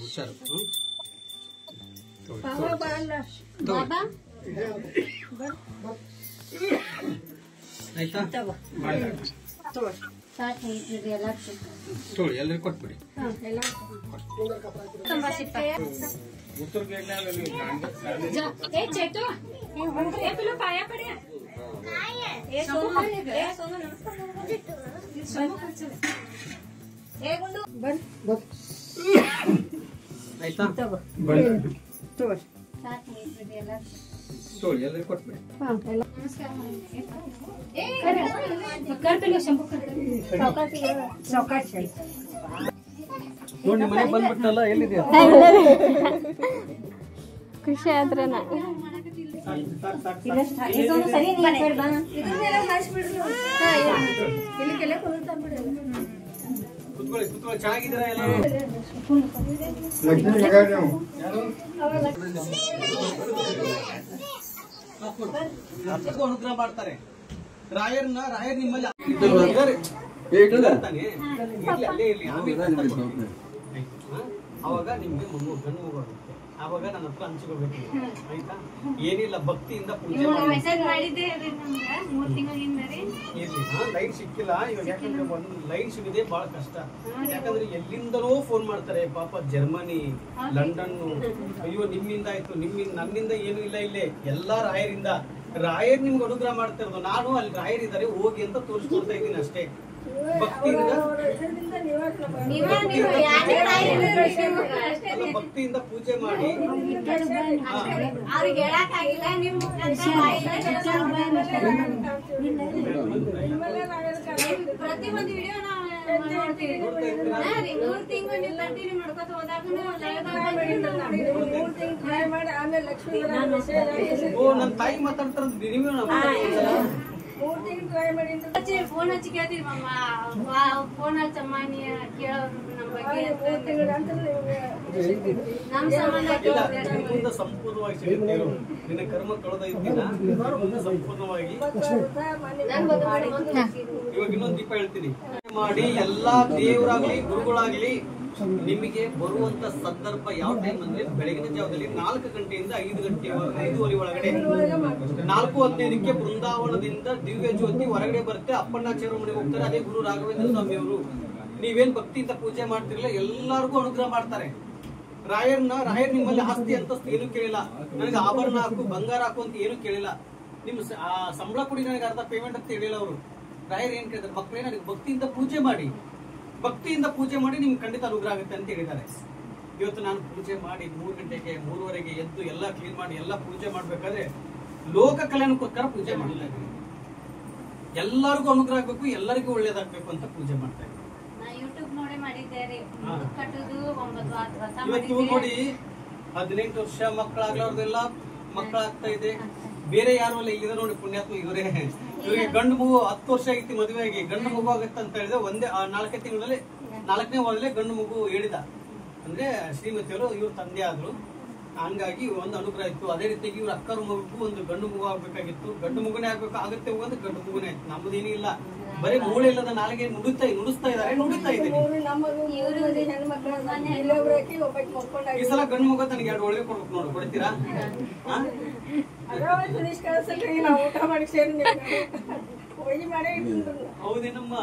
ಹುಷಾರು. ಆಯ್ತಾ ತೋಳಿ ಎಲ್ಲರೂ ಕೊಟ್ಬಿಡಿ. ಆಯ್ತಾ ತೋಳಿ ಎಲ್ಲರೂ ಕೊಟ್ಬಿಡಿ. ನೋಡಿ ಮನೆ ಬಂದ್ಬಿಟ್ಟಲ್ಲ, ಎಲ್ಲಿದೆಯಾ? ಖುಷಿ ಆದ್ರೆ ಕುತ್ಕೊಳ್ಳಿ ಕುತ್ಕೊಳ್ಳಿ. ಚೆನ್ನಾಗಿದ್ದೀರಾ ಎಲ್ಲರೂ? ಅನುಗ್ರಹ ಮಾಡ್ತಾರೆ ರಾಯರ್ ನಿಮ್ಮಲ್ಲಿ ಅವಾಗ ನಿಮ್ಗೆ ಗಂಡು ಮಗು ಆಗುತ್ತೆ. ಅವಾಗ ನನ್ನ ಹತ್ರ ಹಂಚ್ಕೋಬೇಕು. ಆಯ್ತಾ? ಏನಿಲ್ಲ, ಭಕ್ತಿಯಿಂದ ಪೂಜೆ ಲೈಟ್ ಸಿಕ್ಕಿಲ್ಲ ಇವಾಗ. ಯಾಕಂದ್ರೆ ಒಂದು ಲೈಟ್ ಸಿಗದೆ ಬಹಳ ಕಷ್ಟ. ಯಾಕಂದ್ರೆ ಎಲ್ಲಿಂದಲೋ ಫೋನ್ ಮಾಡ್ತಾರೆ ಪಾಪ, ಜರ್ಮನಿ, ಲಂಡನ್. ಅಯ್ಯೋ ನಿಮ್ಮಿಂದ ಆಯ್ತು, ನನ್ನಿಂದ ಏನು ಇಲ್ಲ, ಇಲ್ಲೇ ಎಲ್ಲಾ ರಾಯರಿಂದ. ರಾಯರ್ ನಿಮ್ಗೆ ಅನುಗ್ರಹ ಮಾಡ್ತಾ ಇರೋದು. ನಾನು ಅಲ್ಲಿ ರಾಯರ್ ಇದ್ದಾರೆ ಹೋಗಿ ಅಂತ ತೋರಿಸ್ಕೊಡ್ತಾ ಇದ್ದೀನಿ ಅಷ್ಟೇ. ಭಕ್ತಿಯಿಂದ ಪೂಜೆ ಮಾಡಿ ಪ್ರತಿಯೊಂದು ವಿಡಿಯೋ ನನ್ನ ತಾಯಿ ಮಾತಾಡ್ತಾರ. ಫೋನ್ ಹಚ್ಚಿ ಕೇಳ್ತೀವಿ ಫೋನ್ ಹಚ್ಚಮ್ಮ ಕೇಳೋರು ನಮ್ಮ ಬಗ್ಗೆ ನಮ್ಮ ಸಂಬಂಧ ಸಂಪೂರ್ಣವಾಗಿ ಸಿಗುತ್ತೆ. ನಿನ್ನ ಕರ್ಮ ಕಳೆದ ಇದ್ದೀನ ಸಂಪೂರ್ಣವಾಗಿ. ಇವಾಗ ಇನ್ನೊಂದು ದೀಪ ಹೇಳ್ತೀನಿ ಮಾಡಿ. ಎಲ್ಲಾ ದೇವರಾಗ್ಲಿ ಗುರುಗಳಾಗ್ಲಿ ನಿಮಗೆ ಬರುವಂತ ಸಂದರ್ಭ ಯಾವ ಟೈಮ್ ಅಂದ್ರೆ ಬೆಳಗಿನ ಜಾವದಲ್ಲಿ 4 ಗಂಟೆಯಿಂದ 5 ಗಂಟೆ 5:30 ಒಳಗಡೆ. 4:15ಕ್ಕೆ ಬೃಂದಾವನದಿಂದ ದಿವ್ಯ ಜ್ಯೋತಿ ಹೊರಗಡೆ ಬರುತ್ತೆ. ಅಪ್ಪಣ್ಣಾಚಾರ್ಯ ಮನೆಗೆ ಹೋಗ್ತಾರೆ. ಅದೇ ಗುರು ರಾಘವೇಂದ್ರ ಸ್ವಾಮಿ ಅವರು. ನೀವೇನ್ ಭಕ್ತಿಯಿಂದ ಪೂಜೆ ಮಾಡ್ತಿರಲ್ಲ ಎಲ್ಲರಿಗೂ ಅನುಗ್ರಹ ಮಾಡ್ತಾರೆ. ರಾಯರ್ ನಿಮ್ಮಲ್ಲಿ ಆಸ್ತಿ ಅಂತಸ್ತು ಏನು ಕೇಳಿಲ್ಲ. ನನಗೆ ಆಭರಣ ಹಾಕು, ಬಂಗಾರ ಹಾಕು ಅಂತ ಏನು ಕೇಳಿಲ್ಲ. ನಿಮ್ ಸಂಬಳ ಕೊಡಿ, ನನಗೆ ಅರ್ಧ ಪೇಮೆಂಟ್ ಅಂತ ಹೇಳಿಲ್ಲ ಅವರು. ರಾಯರ್ ಏನ್ ಕೇಳಿದ್ರೆ, ಮಕ್ಕಳೇ ನನಗೆ ಭಕ್ತಿಯಿಂದ ಪೂಜೆ ಮಾಡಿ, ನಿಮ್ಗೆ ಖಂಡಿತ ಅನುಗ್ರಹ ಆಗುತ್ತೆ ಅಂತ ಹೇಳಿದ್ದಾರೆ. ಇವತ್ತು ನಾನು ಪೂಜೆ ಮಾಡಿ 3 ಗಂಟೆಗೆ 3:30ಗೆ ಎದ್ದು ಎಲ್ಲ ಕ್ಲೀನ್ ಮಾಡಿ ಎಲ್ಲ ಪೂಜೆ ಮಾಡ್ಬೇಕಾದ್ರೆ ಲೋಕ ಕಲ್ಯಾಣಕ್ಕೋಸ್ಕರ ಪೂಜೆ ಮಾಡಿಲ್ಲ. ಎಲ್ಲರಿಗೂ ಅನುಗ್ರಹ ಆಗ್ಬೇಕು, ಎಲ್ಲರಿಗೂ ಒಳ್ಳೇದಾಗ್ಬೇಕು ಅಂತ ಪೂಜೆ ಮಾಡ್ತಾ ಇದ್ದೀನಿ. ಇವತ್ತು ನೋಡಿ 18 ವರ್ಷ ಮಕ್ಕಳಾಗ್ಲಾರ್ದೆಲ್ಲ ಮಕ್ಕಳಾಗ್ತಾ ಇದೆ. ಬೇರೆ ಯಾರು ಅಲ್ಲ, ಇಲ್ಲಿದೆ ನೋಡಿ ಪುಣ್ಯಾತ್ಮ ಇವರೇ. ಇವರಿಗೆ ಗಂಡು ಮಗು 10 ವರ್ಷ ಆಗಿತ್ತು ಮದುವೆಯಾಗಿ. ಗಂಡು ಮಗು ಆಗತ್ತೆ ಅಂತ ಹೇಳಿದ್ರೆ 4 ತಿಂಗಳಲ್ಲಿ 4ನೇ ವಾರದಲ್ಲೇ ಗಂಡು ಮಗು ಹೇಳಿದ. ಅಂದ್ರೆ ಶ್ರೀಮತಿಯವರು ಇವ್ರ ತಂದೆ ಆದ್ರು. ಹಂಗಾಗಿ ಒಂದು ಅನುಗ್ರಹ ಇತ್ತು. ಅದೇ ರೀತಿಯಾಗಿ ಇವ್ರ ಅಕ್ಕರ ಮಗು ಒಂದು ಗಂಡು ಮಗು ಆಗ್ಬೇಕಾಗಿತ್ತು. ಗಂಡು ಮಗುನೇ ಆಗ್ಬೇಕು, ಆಗತ್ತೆ ಹೋಗೋದು ಗಂಡು ಮಗುನೇ. ನಮ್ಮದೇನೂ ಇಲ್ಲ, ಬರೀ ಮೂಳೆ ಇಲ್ಲದ ನಾಲಿಗೆ ನುಡಿಸ್ತಾ ಇದ್ದಾರೆ, ನುಡಿತಾ ಇದ್ದೀನಿ. ಈ ಸಲ ಗಂಡು ಮಗು ನನಗೆ 2 ಒಳಗೆ ಕೊಡ್ಬೇಕು ನೋಡು, ಕೊಡ್ತೀರಾ? ಹೌದೇನಮ್ಮ?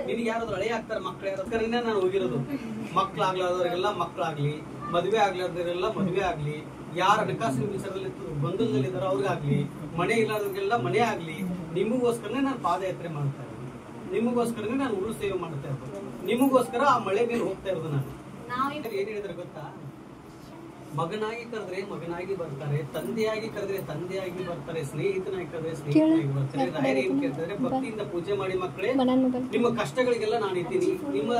ನಿನಗೆ ಯಾರಾದ್ರೂ ಹಳೆಯ ಆಗ್ತಾರ ಮಕ್ಳು? ಯಾರು ನಾನು ಹೋಗಿರೋದು. ಮಕ್ಳಾಗ್ಲಾದವ್ರಿಗೆಲ್ಲ ಮಕ್ಳಾಗ್ಲಿ, ಮದ್ವೆ ಆಗ್ಲಾದವ್ರೆಲ್ಲ ಮದ್ವೆ ಆಗ್ಲಿ, ಯಾರ ಹಣಕಾಸಿನ ವಿಚಾರದಲ್ಲಿ ಗೊಂದಲದಲ್ಲಿ ಇದಾರೋ ಅವ್ರಿಗಾಗ್ಲಿ, ಮನೆ ಇಲ್ಲದವ್ರಿಗೆಲ್ಲ ಮನೆ ಆಗ್ಲಿ, ನಿಮಗೋಸ್ಕರನೇ ನಾನು ಪಾದಯಾತ್ರೆ ಮಾಡ್ತಾ ಇರೋದು. ನಿಮಗೋಸ್ಕರನೇ ನಾನು ಉರುಳು ಸೇವೆ ಮಾಡ್ತಾ ಇರೋದು. ನಿಮಗೋಸ್ಕರ ಆ ಮಳೆ ಮೇಲೆ ಹೋಗ್ತಾ ಇರೋದು. ನಾನು ಏನ್ ಹೇಳಿದ್ರೆ ಗೊತ್ತಾ? ಮಗನಾಗಿ ಕರೆದ್ರೆ ಮಗನಾಗಿ ಬರ್ತಾರೆ, ತಂದೆಯಾಗಿ ಕರೆದ್ರೆ ತಂದೆಯಾಗಿ ಬರ್ತಾರೆ, ಸ್ನೇಹಿತನಾಗಿ ಕರೆದ್ರೆ ಸ್ನೇಹಿತನಾಗಿ ಬರ್ತಾರೆ. ರಾಯರ್ ಏನ್ ಕೇಳ್ತಾರೆ? ಭಕ್ತಿಯಿಂದ ಪೂಜೆ ಮಾಡಿ ಮಕ್ಕಳೇ, ನಿಮ್ಮ ಕಷ್ಟಗಳಿಗೆಲ್ಲ ನಾನಿದ್ದೀನಿ. ನಿಮ್ಮ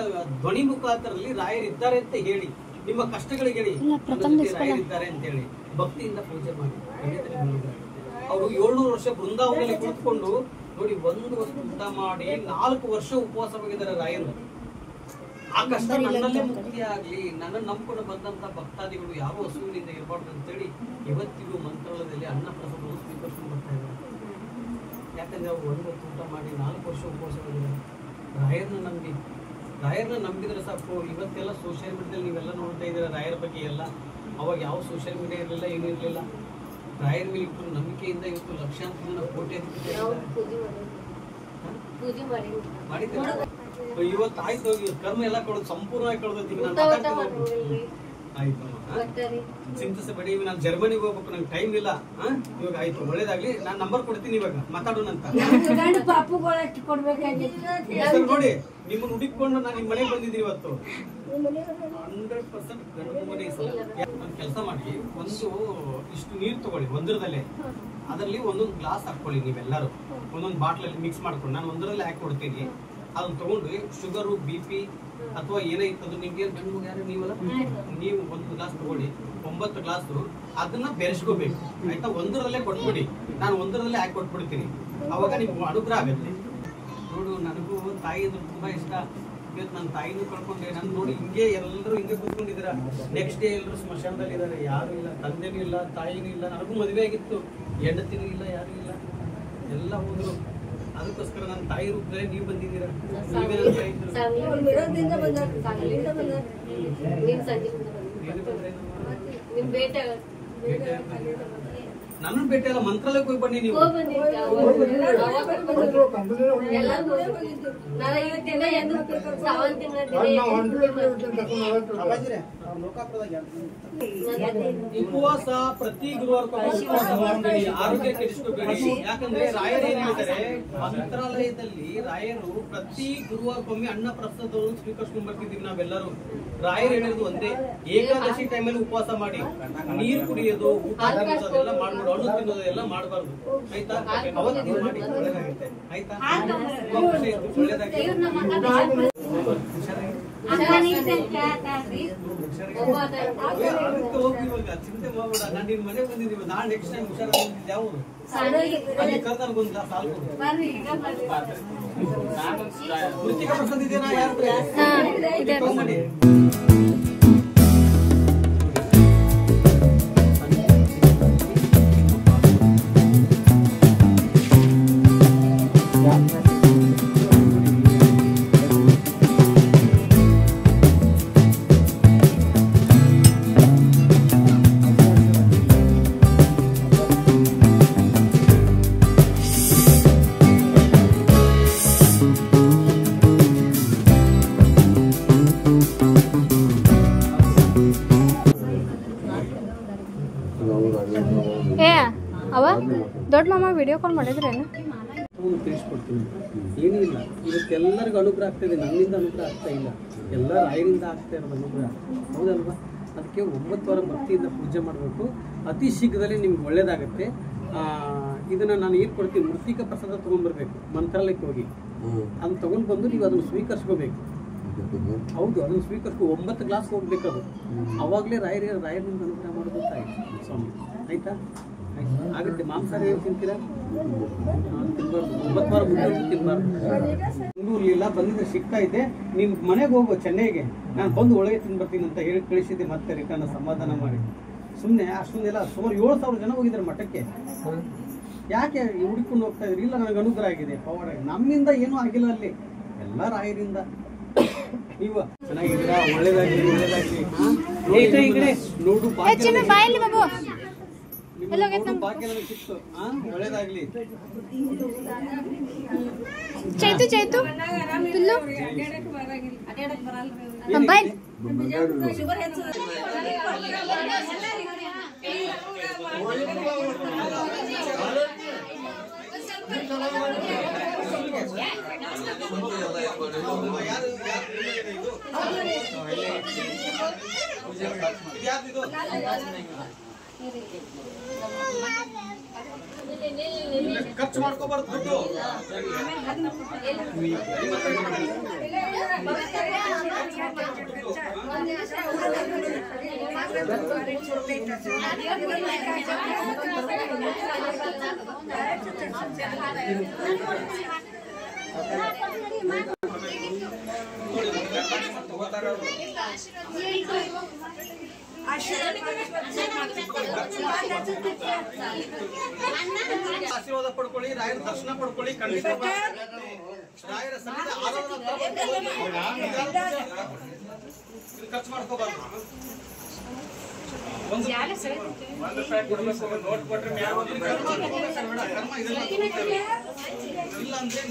ಧ್ವನಿ ಮುಖಾಂತರದಲ್ಲಿ ರಾಯರ್ ಇದ್ದಾರೆ ಅಂತ ಹೇಳಿ, ನಿಮ್ಮ ಕಷ್ಟಗಳಿಗೆ ಹೇಳಿ ರಾಯರ್ ಇದ್ದಾರೆ ಅಂತ ಹೇಳಿ ಭಕ್ತಿಯಿಂದ ಪೂಜೆ ಮಾಡಿ. ಅವರು 700 ವರ್ಷ ಬೃಂದಾವನದಲ್ಲಿ ಕುಳಿತುಕೊಂಡು ನೋಡಿ, 1 ವರ್ಷ ಊಟ ಮಾಡಿ 4 ವರ್ಷ ಉಪವಾಸವಾಗಿದ್ದಾರೆ ರಾಯರು. ಆ ಕಷ್ಟ ನನ್ನಲ್ಲೇ ಮುಕ್ತಿ ಆಗ್ಲಿ, ನನ್ನನ್ನು ನಂಬಿಕೊಂಡು ಬಂದಂತ ಭಕ್ತಾದಿಗಳು ಯಾರು ಹಸುವಿನಿಂದ ಇರಬಾರ್ದು ಅಂತೇಳಿ ಇವತ್ತಿಗೂ ಮಂತ್ರಾಲಯದಲ್ಲಿ ಅನ್ನ ಪ್ರಸಾದವನ್ನು ಸ್ವೀಕರಿಸ್ಕೊಂಡು ಬರ್ತಾ ಇದ್ದಾರೆ. ಯಾಕಂದ್ರೆ ಅವ್ರು 1 ಹೊತ್ತು ಊಟ ಮಾಡಿ 4 ವರ್ಷ ಉಪವಾಸ ಮಾಡಿದ್ದಾರೆ. ರಾಯರ್ನ ನಂಬಿದ್ರೆ ಸಾಕು. ಇವತ್ತೆಲ್ಲ ಸೋಷಿಯಲ್ ಮೀಡಿಯಾದಲ್ಲಿ ನೀವೆಲ್ಲ ನೋಡ್ತಾ ಇದ್ದೀರಾ ರಾಯರ ಬಗ್ಗೆ ಎಲ್ಲ. ಅವಾಗ ಯಾವ ಸೋಷಿಯಲ್ ಮೀಡಿಯಾ ಇರಲಿಲ್ಲ, ಏನೂ ಇರಲಿಲ್ಲ. ರಾಯರ ಮೇಲೆ ಇಟ್ಟು ನಂಬಿಕೆಯಿಂದ ಇವತ್ತು ಲಕ್ಷಾಂತರ ಜನ ಮಾಡಿದ್ದಾರೆ. ಇವತ್ತು ಆಯ್ತು, ಕರ್ಮ ಎಲ್ಲ ಕಳೆದು ಸಂಪೂರ್ಣವಾಗಿ ಕಳೆದೈತಿ. ಆಯ್ತಮ್ಮ, ಚಿಂತಿಸಬೇಡಿ. ನಾನು ಜರ್ಮನಿಗೆ ಹೋಗ್ಬೇಕು, ನಂಗೆ ಟೈಮ್ ಇಲ್ಲ. ಇವಾಗ ಆಯ್ತು, ಒಳ್ಳೇದಾಗ್ಲಿ. ನಾನು ನಂಬರ್ ಕೊಡ್ತೀನಿ, ಇವಾಗ ಮಾತಾಡೋಣ ಅಂತ. ನೋಡಿ, ನಿಮ್ಮನ್ನು ಹುಡುಕೊಂಡು ನಾನು ನಿಮ್ಮ ಮನೆಗೆ ಬಂದಿದ್ದೀನಿ ಇವತ್ತು. 100% ಗಂಡು ಮನೆ ಒಂದು ಕೆಲಸ ಮಾಡಿ, ಒಂದು ಇಷ್ಟು ನೀರು ತಗೊಳ್ಳಿ ಒಂದರದಲ್ಲೇ. ಅದರಲ್ಲಿ ಒಂದೊಂದು ಗ್ಲಾಸ್ ಹಾಕೊಳ್ಳಿ ನೀವೆಲ್ಲರೂ, ಒಂದೊಂದು ಬಾಟ್ಲಲ್ಲಿ ಮಿಕ್ಸ್ ಮಾಡ್ಕೊಂಡು. ನಾನು ಒಂದರಲ್ಲೇ ಹಾಕಿ ಕೊಡ್ತೀನಿ. ಅದನ್ನ ತಗೊಂಡು ಶುಗರು, BP ಅಥವಾ ಏನೈತದು ನಿಮ್ಗೆ ಗಂಡು ಯಾರು ನೀವಲ್ಲ, ನೀವು 1 ಗ್ಲಾಸ್ ತಗೊಳ್ಳಿ, 9 ಗ್ಲಾಸು ಅದನ್ನ ಬೆರೆಸ್ಕೋಬೇಕು. ಆಯ್ತಾ? ಒಂದರಲ್ಲೇ ಕೊಟ್ಬಿಡಿ, ನಾನು ಒಂದರಲ್ಲೇ ಹಾಕಿ ಕೊಟ್ಬಿಡ್ತೀನಿ. ಅವಾಗ ನಿಮ್ಗೆ ಅನುಗ್ರಹ ಆಗುತ್ತೆ. ನೋಡು, ನನಗೂ ತಾಯಿ ಅಂದ್ರೆ ತುಂಬಾ ಇಷ್ಟ. ಇವತ್ತು ನನ್ನ ತಾಯಿನೂ ಕಳ್ಕೊಂಡೆ. ನಾನು ನೋಡಿ ಹಿಂಗೆ ಎಲ್ಲರೂ ಹಿಂಗೆ ಕೂತ್ಕೊಂಡಿದ್ದೀರ. ನೆಕ್ಸ್ಟ್ ಡೇ ಎಲ್ಲರೂ ಸ್ಮಶಾನದಲ್ಲಿ ಇದ್ದಾರೆ. ಯಾರು ಇಲ್ಲ, ತಂದೆನೂ ಇಲ್ಲ, ತಾಯಿನೂ ಇಲ್ಲ. ನನಗೂ ಮದುವೆ ಆಗಿತ್ತು, ಹೆಂಡತಿನೂ ಇಲ್ಲ, ಯಾರು ಇಲ್ಲ, ಎಲ್ಲ ಹೋದ್ರು. ಅದಕ್ಕೋಸ್ಕರ ನನ್ನ ತಾಯಿ ರೂಪದಲ್ಲಿ ನೀವು ಬಂದಿದ್ದೀರಾ. ನನ್ನ ಭೇಟಿ ಅಲ್ಲ, ಮಂತ್ರಾಲಯಕ್ಕೆ ಹೋಗಿ ಬನ್ನಿ ನೀವು. ಉಪವಾಸ ಪ್ರತಿ ಗುರುವಾರ ಆರೋಗ್ಯ ಕೆಡಿಸ್ಕೋಬೇಡಿ. ಯಾಕಂದ್ರೆ ರಾಯರು ಏನ್ ಹೇಳ್ತಾರೆ, ಮಂತ್ರಾಲಯದಲ್ಲಿ ರಾಯರು ಪ್ರತಿ ಗುರುವಾರಕ್ಕೊಮ್ಮೆ ಅನ್ನ ಪ್ರಸಾದವನ್ನು ಸ್ವೀಕರಿಸ್ಕೊಂಡ್ ಬರ್ತಿದ್ದೀವಿ ನಾವೆಲ್ಲರೂ. ರಾಯರು ಹೇಳಿರೋದು ಒಂದೇ, ಏಕಾದಶಿ ಟೈಮಲ್ಲಿ ಉಪವಾಸ ಮಾಡಿ, ನೀರು ಕುಡಿಯೋದು, ಊಟ ಅದೆಲ್ಲ ಮಾಡ್ಬೋದು, ಹಣ್ಣು ತಿನ್ನೋದು ಎಲ್ಲ ಮಾಡಬಾರ್ದು. ಆಯ್ತಾ? ಅವತ್ತು ಮಾಡಿ, ಒಳ್ಳೇದಾಗುತ್ತೆ. ಆಯ್ತಾ? ಒಳ್ಳೇದಾಗಿ ಚಿಂತೆ ಮಾಡ್ಬೇಡ. ನಾನು ನಿನ್ ಮನೆಗೆ ಬಂದಿದ್ದೀವಿ. ನಾಳೆ ನೆಕ್ಸ್ಟ್ ಟೈಮ್ ಹುಷಾರಾಗಿದ್ದು ಯಾವುದು ಅಲ್ಲಿ ಕರ್ಕೊಂಡ್ ಸಾಲ ವೃತ್ತಿಕ ಪ್ರಸಾದ ಇದೆಯಾ? ಯಾರು ಮಾಡಿ ಅವ ದೊಡ್ಡ ಮಾಮ ವಿಡಿಯೋ ಕಾಲ್ ಮಾಡಿದ್ರೇನು? ತಿಳಿಸ್ಕೊಡ್ತೀನಿ. ಏನಿಲ್ಲ, ಇವತ್ತೆಲ್ಲರಿಗೂ ಅನುಗ್ರಹ ಆಗ್ತಾಯಿದೆ. ನನ್ನಿಂದ ಅನುಗ್ರಹ ಆಗ್ತಾ ಇಲ್ಲ, ಎಲ್ಲ ರಾಯರಿಂದ ಆಗ್ತಾ ಇರೋದು ಅನುಗ್ರಹ. ಹೌದಲ್ವಾ? ಅದಕ್ಕೆ 9 ವಾರ ಭಕ್ತಿಯಿಂದ ಪೂಜೆ ಮಾಡಬೇಕು. ಅತಿ ಶೀಘ್ರದಲ್ಲೇ ನಿಮ್ಗೆ ಒಳ್ಳೇದಾಗುತ್ತೆ. ಇದನ್ನು ನಾನು ಏನು ಕೊಡ್ತೀನಿ, ಮೃತ್ತಿಕ ಪ್ರಸಾದ ತೊಗೊಂಡ್ಬರ್ಬೇಕು. ಮಂತ್ರಾಲಯಕ್ಕೆ ಹೋಗಿ ಅದನ್ನು ತೊಗೊಂಡು ಬಂದು ನೀವು ಅದನ್ನು ಸ್ವೀಕರಿಸ್ಕೋಬೇಕು. ಹೌದು, ಅದನ್ನು ಸ್ವೀಕರಿಸ್ಕೊ. 9 ಗ್ಲಾಸ್ ಹೋಗ್ಬೇಕು ಅದು. ಅವಾಗಲೇ ರಾಯರಿಂದ ಅನುಗ್ರಹ ಮಾಡೋದು ತಾಯಿ ಸ್ವಾಮಿ. ಆಯ್ತಾ? ಆಗುತ್ತೆ. ಮಾಂಸಾಹಾರ ಏನು ತಿಂತೀರಾ? ತಿನ್ಬಾರ್ದು. 9 ವಾರ ಮುಂದೆ ತಿನ್ಬಾರ್ದು. ಬೆಂಗಳೂರಿಲ್ಲ ಬಂದಿದ್ರೆ ಸಿಗ್ತಾ ಇದ್ದೆ. ನೀನು ಮನೆಗೆ ಹೋಗು ಚೆನ್ನೈಗೆ, ನಾನು ಬಂದು ಒಳಗೆ ತಿನ್ಬರ್ತೀನಿ ಅಂತ ಹೇಳಿ ಕಳಿಸಿದ್ದೆ. ಮತ್ತೆ ರಿಟರ್ನ್ ಸಮಾಧಾನ ಮಾಡಿ ಸುಮ್ಮನೆ ಅಷ್ಟೊಂದೆಲ್ಲ ಸುಮಾರು 7,000 ಜನ ಹೋಗಿದ್ದಾರೆ ಮಠಕ್ಕೆ. ಯಾಕೆ ಹುಡುಕೊಂಡು ಹೋಗ್ತಾ ಇದ್ರಿ? ಇಲ್ಲ, ನನಗೆ ಅನುಗ್ರಹ ಆಗಿದೆ, ಪವಾಡ. ನಮ್ಮಿಂದ ಏನೂ ಆಗಿಲ್ಲ, ಅಲ್ಲಿ ಎಲ್ಲ ರಾಯರಿಂದ. ನೀವು ಚೆನ್ನಾಗಿದ್ದೀರಾ? ಒಳ್ಳೇದಾಗ್ಲಿ, ಒಳ್ಳೇದಾಗ್ಲಿ. ನೋಡು ಭಾಗ್ಯ ನನಗೆ ಸಿಕ್ತು. ಒಳ್ಳೇದಾಗ್ಲಿ. ಚೈತು ಚೈತು ತುಲ್ಲು ಮೊಬೈಲ್ ಖರ್ಚು ಮಾಡ್ಕೋಬಾರ್ದು ದುಡ್ಡು. ಆಶೀರ್ವಾದ ಪಡ್ಕೊಳ್ಳಿ, ರಾಯರ ದರ್ಶನ ಪಡ್ಕೊಳ್ಳಿ. ಖಂಡಿತ ರಾಯರ ಸನ್ನಿಧಿ ಖರ್ಚು ಮಾಡ್ಕೋಬಾರ್ದು. ಒಂದು ಪ್ಯಾಕ್ ಕೊಡ್ಬೇಕು, ನೋಟ್ ಕೊಟ್ರೆ ಕರ್ಮ ಇದೆಲ್ಲ ಇಲ್ಲ ಅಂದ್ರೆ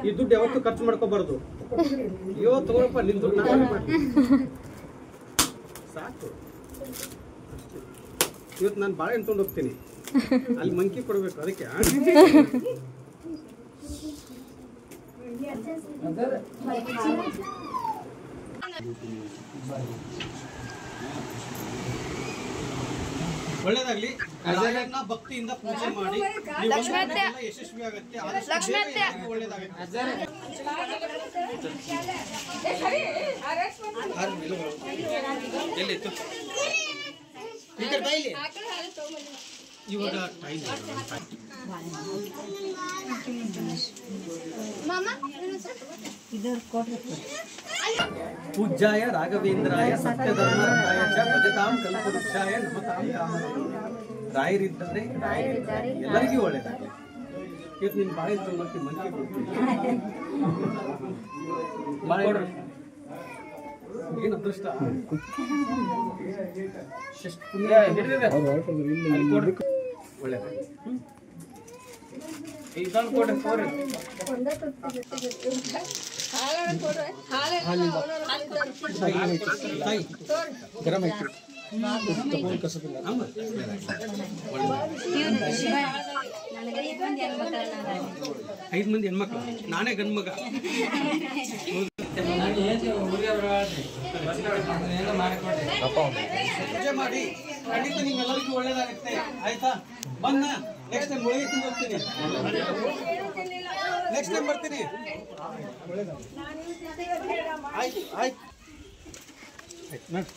ಈ ದುಡ್ಡು ಯಾವತ್ತೂ ಖರ್ಚು ಮಾಡ್ಕೋಬಾರ್ದು. ಅಯ್ಯೋ ತಗೊಳಪ್ಪ ನಿನ್ ದುಡ್ಡು ಸಾಕು. ಇವತ್ತು ನಾನು ಬಾಳೆಹಣ್ಣು ತೊಗೊಂಡು ಹೋಗ್ತೀನಿ, ಅಲ್ಲಿ ಮಂಕಿ ಕೊಡ್ಬೇಕು. ಅದಕ್ಕೆ ಒಳ್ಳೇದಾಗ್ಲಿ. ರಾಯರನ್ನ ಭಕ್ತಿಯಿಂದ ಪೂಜೆ ಮಾಡಿ ಯಶಸ್ವಿ ಆಗುತ್ತೆ. ಒಳ್ಳೇದಾಗುತ್ತೆ. ಎಲ್ಲಿತ್ತು ಇವಾಗ ಪೂಜ್ಯಾಯ ರಾಘವೇಂದ್ರಾಯ ಸತ್ಯಧರ್ಮರಾಯ ಚ ಭಜತಾಂ ಕಲ್ಪವೃಕ್ಷಾಯ ನಮತಾಂ ಕಾಮಧೇನವೇ. ರಾಯರಿದ್ದಾರೆ, ಎಲ್ಲರಿಗೂ ಒಳ್ಳೇದಾಗಲಿ. ಇವತ್ತು ನೀನು ಬಾಳೆ ತೊಗೊಂಡು ಮಂಕಿ ಕೊಡ್ತೀನಿ. ಬಾಳೆ ಏನು ಅದೃಷ್ಟ. ಒಳ್ಳೇದಾಗಲಿ. ಇದೊಂದು ಕೊಡ್ರಿ ತೋರಿ. ಗರಂ ಐತಿ. 5 ಮಂದಿ ಹೆಣ್ಮಕ್ಳು, ನಾನೇ ಗಂಡು ಮಗ. ಪೂಜೆ ಮಾಡಿ ಖಂಡಿತ ನಿಮ್ಮೆಲ್ಲರಿಗೂ ಒಳ್ಳೇದಾಗುತ್ತೆ. ಆಯ್ತಾ? ಬನ್ನ ನೆಕ್ಸ್ಟ್ ಟೈಮ್ ಮುಳುಗಿ ತಿಂದು ಹೋಗ್ತೀನಿ. ನೆಕ್ಸ್ಟ್ ಟೈಮ್ ಬರ್ತೀನಿ. ಆಯ್ತು ಆಯ್ತು ಆಯ್ತು ನೋಡಿ.